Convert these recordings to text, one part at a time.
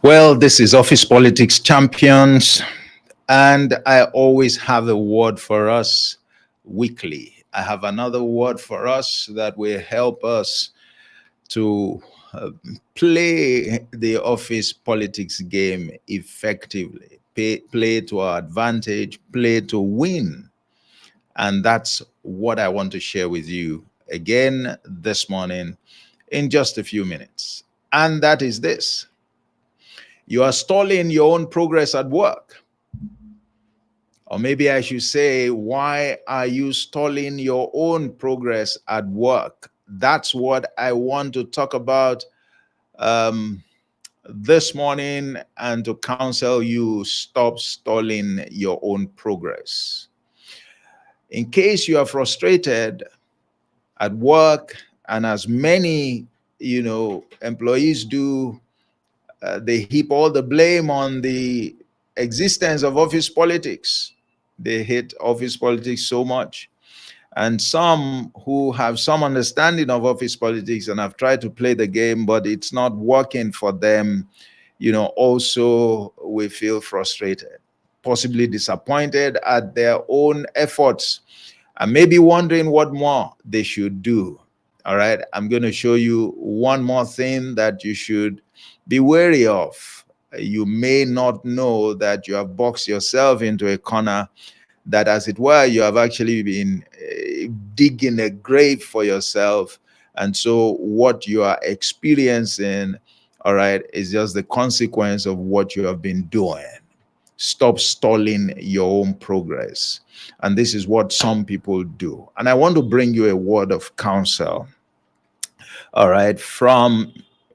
Well, this is Office Politics Champions, and I always have a word for us weekly. I have another word for us that will help us to play the office politics game effectively, play to our advantage, play to win. And that's what I want to share with you again this morning in just a few minutes. And that is this: you are stalling your own progress at work. Or maybe I should say, why are you stalling your own progress at work? That's what I want to talk about um, this morning, and to counsel you stop stalling your own progress. In case you are frustrated at work, and as many employees do, they heap all the blame on the existence of office politics. They hate office politics so much. And some who have some understanding of office politics and have tried to play the game, but it's not working for them, also we feel frustrated, possibly disappointed at their own efforts, and maybe wondering what more they should do. All right, I'm going to show you one more thing that you should be wary of. You may not know that you have boxed yourself into a corner, that, as it were, you have actually been digging a grave for yourself. And so what you are experiencing, all right, is just the consequence of what you have been doing. Stop stalling your own progress. And this is what some people do. And I want to bring you a word of counsel. All right,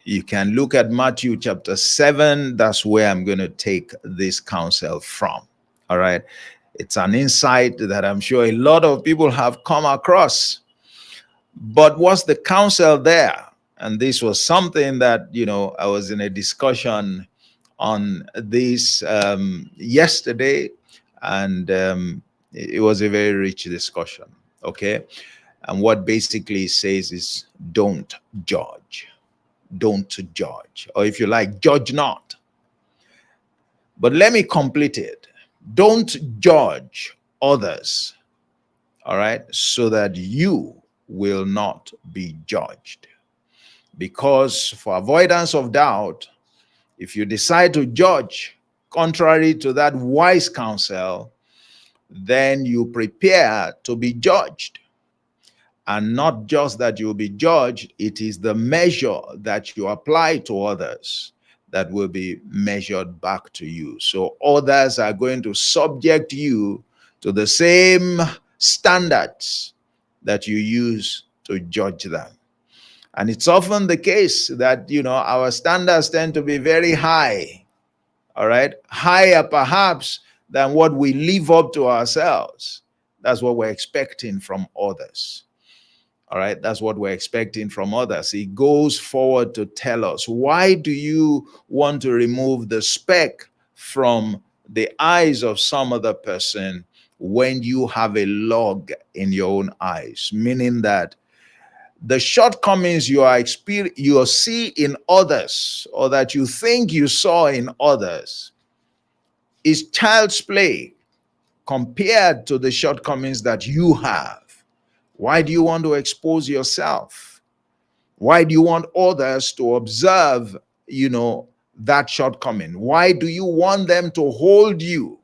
you can look at Matthew chapter 7. That's where I'm going to take this counsel from. All right. It's an insight that I'm sure a lot of people have come across. But what's the counsel there? And this was something that, I was in a discussion on this yesterday, and it was a very rich discussion. Okay. And what basically says is, don't judge. Don't judge. Or if you like, judge not. But let me complete it. Don't judge others, all right, so that you will not be judged. Because for avoidance of doubt, if you decide to judge contrary to that wise counsel, then you prepare to be judged. And not just that you'll be judged, it is the measure that you apply to others that will be measured back to you. So others are going to subject you to the same standards that you use to judge them. And it's often the case that, our standards tend to be very high, all right, higher perhaps than what we live up to ourselves. That's what we're expecting from others. All right, that's what we're expecting from others. He goes forward to tell us, why do you want to remove the speck from the eyes of some other person when you have a log in your own eyes? Meaning that the shortcomings you see in others, or that you think you saw in others, is child's play compared to the shortcomings that you have. Why do you want to expose yourself? Why do you want others to observe, that shortcoming? Why do you want them to hold you,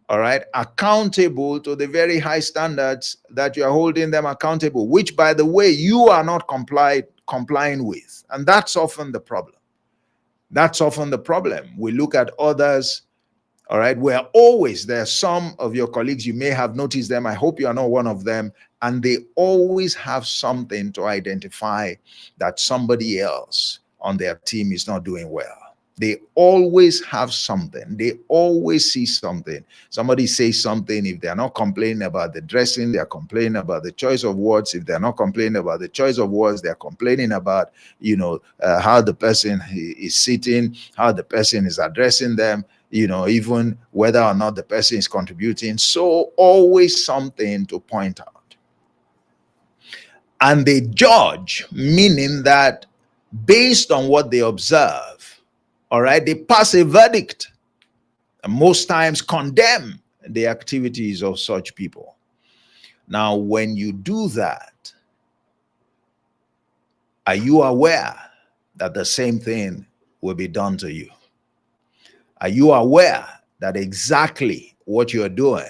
all right, accountable to the very high standards that you are holding them accountable, which, by the way, you are not complying with? And that's often the problem. That's often the problem. We look at others, all right, there are some of your colleagues, you may have noticed them, I hope you are not one of them, and they always have something to identify that somebody else on their team is not doing well. They always have something. They always see something. Somebody says something. If they're not complaining about the dressing, they're complaining about the choice of words. If they're not complaining about the choice of words, they're complaining about, how the person is sitting, how the person is addressing them, even whether or not the person is contributing. So always something to point out. And they judge, meaning that based on what they observe, All right, they pass a verdict and most times condemn the activities of such people. Now, when you do that, are you aware that the same thing will be done to you? Are you aware that exactly what you're doing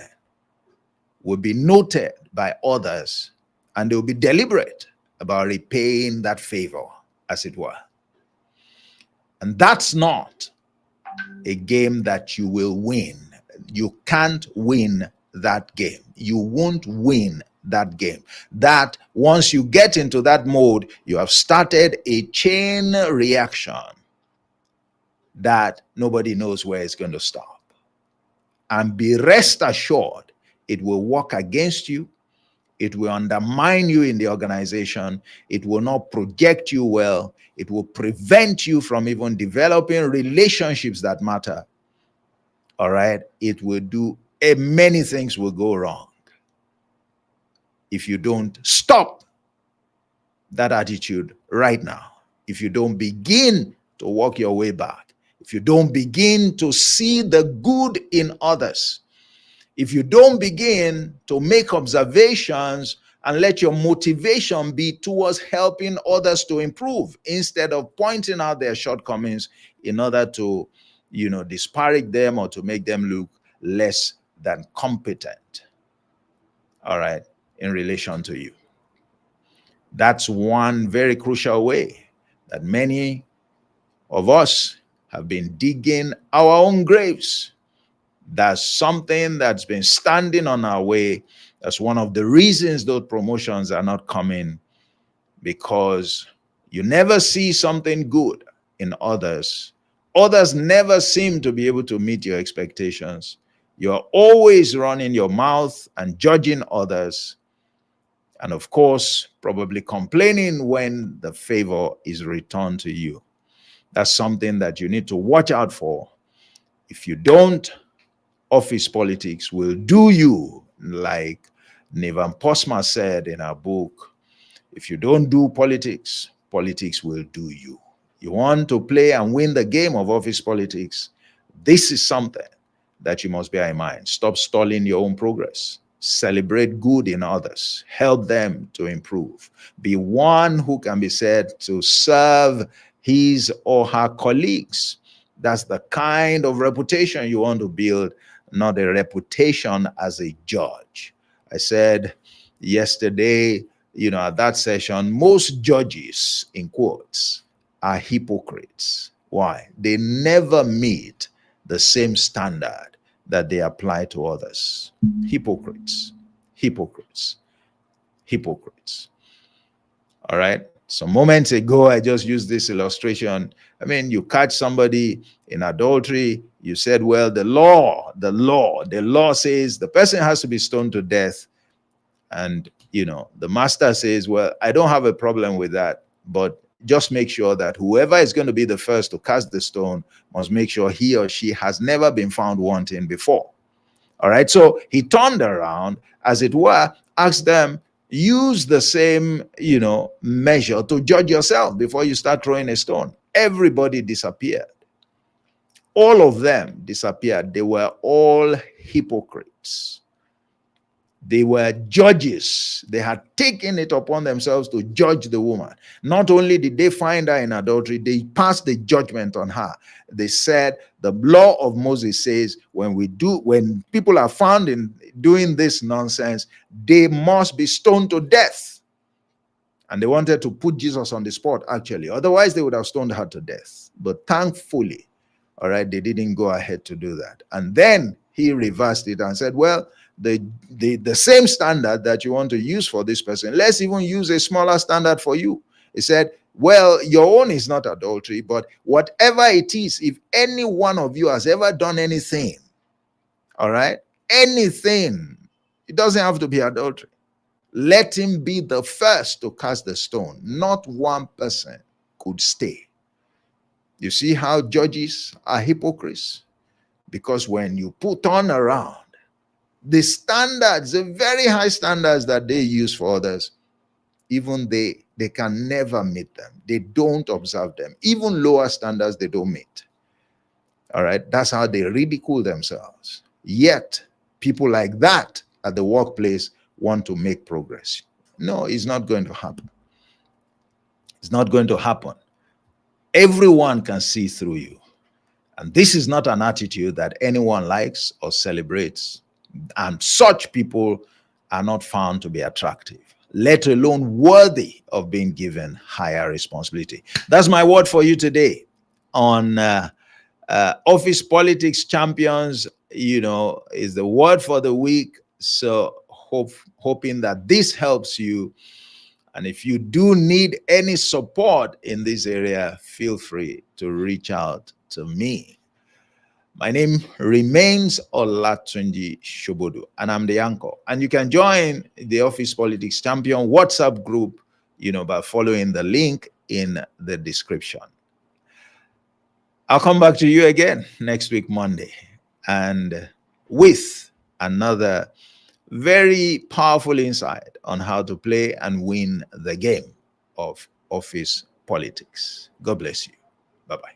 will be noted by others and they'll be deliberate about repaying that favor, as it were? And that's not a game that you will win. You can't win that game. You won't win that game. That once you get into that mode, you have started a chain reaction that nobody knows where it's going to stop. And be rest assured, it will work against you. It will undermine you in the organization. It will not project you well. It will prevent you from even developing relationships that matter. All right? It will do, many things will go wrong if you don't stop that attitude right now. If you don't begin to work your way back. If you don't begin to see the good in others. If you don't begin to make observations and let your motivation be towards helping others to improve instead of pointing out their shortcomings in order to, disparage them or to make them look less than competent, all right, in relation to you. That's one very crucial way that many of us have been digging our own graves. That's something that's been standing on our way. That's one of the reasons those promotions are not coming, because you never see something good in others. Others never seem to be able to meet your expectations. You're always running your mouth and judging others. And of course, probably complaining when the favor is returned to you. That's something that you need to watch out for. If you don't, office politics will do you, like Nevan Posma said in her book. If you don't do politics, politics will do you. You want to play and win the game of office politics, this is something that you must bear in mind. Stop stalling your own progress. Celebrate good in others. Help them to improve. Be one who can be said to serve his or her colleagues. That's the kind of reputation you want to build, not a reputation as a judge. I said yesterday, at that session, most judges, in quotes, are hypocrites. Why? They never meet the same standard that they apply to others. Hypocrites, hypocrites, hypocrites. All right. Some moments ago, I just used this illustration. I mean, you catch somebody in adultery, you said, well, the law says the person has to be stoned to death. And, the master says, well, I don't have a problem with that, but just make sure that whoever is going to be the first to cast the stone must make sure he or she has never been found wanting before. All right. So he turned around, as it were, asked them, use the same, measure to judge yourself before you start throwing a stone. Everybody disappeared. All of them disappeared. They were all hypocrites. They were judges. They had taken it upon themselves to judge the woman. Not only did they find her in adultery, they passed the judgment on her. They said the law of Moses says when people are found in doing this nonsense, they must be stoned to death. And they wanted to put Jesus on the spot, actually. Otherwise, they would have stoned her to death. But thankfully, all right, they didn't go ahead to do that. And then he reversed it and said, well, the same standard that you want to use for this person, let's even use a smaller standard for you. He said, well, your own is not adultery, but whatever it is, if any one of you has ever done anything, all right, anything, it doesn't have to be adultery. Let him be the first to cast the stone. Not one person could stay. You see how judges are hypocrites? Because when you put on around the standards, the very high standards that they use for others, even they can never meet them. They don't observe them. Even lower standards, they don't meet. All right. That's how they ridicule themselves. Yet, people like that at the workplace want to make progress. No, it's not going to happen. It's not going to happen. Everyone can see through you. And this is not an attitude that anyone likes or celebrates. And such people are not found to be attractive, let alone worthy of being given higher responsibility. That's my word for you today on office politics champions. Is the word for the week. So hoping that this helps you. And if you do need any support in this area, feel free to reach out to me. My name remains Olatunji Shobodu, and I'm the anchor. And you can join the Office Politics Champion WhatsApp group, by following the link in the description. I'll come back to you again next week, Monday, and with another very powerful insight on how to play and win the game of office politics. God bless you. Bye-bye.